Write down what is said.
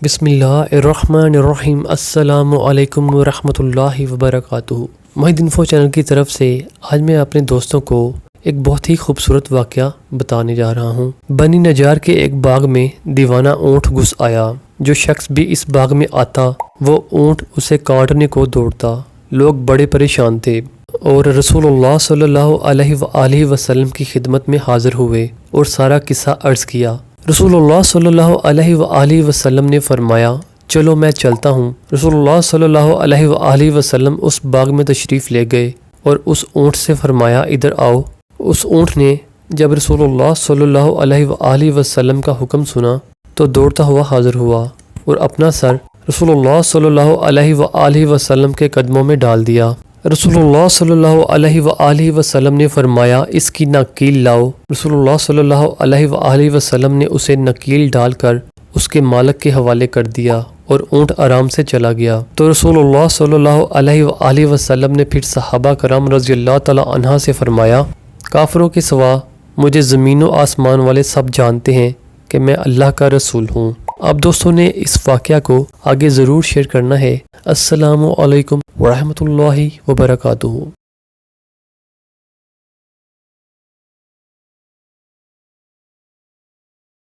بسم اللہ الرحمن الرحیم۔ السلام علیکم ورحمۃ اللہ وبرکاتہ۔ محی انفو چینل کی طرف سے آج میں اپنے دوستوں کو ایک بہت ہی خوبصورت واقعہ بتانے جا رہا ہوں۔ بنی نجار کے ایک باغ میں دیوانہ اونٹ گھس آیا۔ جو شخص بھی اس باغ میں آتا وہ اونٹ اسے کاٹنے کو دوڑتا۔ لوگ بڑے پریشان تھے اور رسول اللہ صلی اللہ علیہ وآلہ وسلم کی خدمت میں حاضر ہوئے اور سارا قصہ عرض کیا۔ رسول اللہ صلی اللہ علیہ وآلہ وسلم نے فرمایا چلو میں چلتا ہوں۔ رسول اللہ صلی اللہ علیہ وآلہ وسلم اس باغ میں تشریف لے گئے اور اس اونٹ سے فرمایا ادھر آؤ۔ اس اونٹ نے جب رسول اللہ صلی اللہ علیہ وآلہ وسلم کا حکم سنا تو دوڑتا ہوا حاضر ہوا اور اپنا سر رسول اللہ صلی اللہ علیہ وآلہ وسلم کے قدموں میں ڈال دیا۔ رسول اللہ صلی اللہ علیہ وآلہ وسلم نے فرمایا اس کی نکیل لاؤ۔ رسول اللہ صلی اللہ علیہ وآلہ وسلم نے اسے نکیل ڈال کر اس کے مالک کے حوالے کر دیا اور اونٹ آرام سے چلا گیا۔ تو رسول اللہ صلی اللہ علیہ وآلہ وسلم نے پھر صحابہ کرام رضی اللہ تعالی عنہ سے فرمایا کافروں کے سوا مجھے زمین و آسمان والے سب جانتے ہیں کہ میں اللہ کا رسول ہوں۔ آپ دوستوں نے اس واقعہ کو آگے ضرور شیئر کرنا ہے۔ السلام علیکم ورحمۃ اللہ وبرکاتہ۔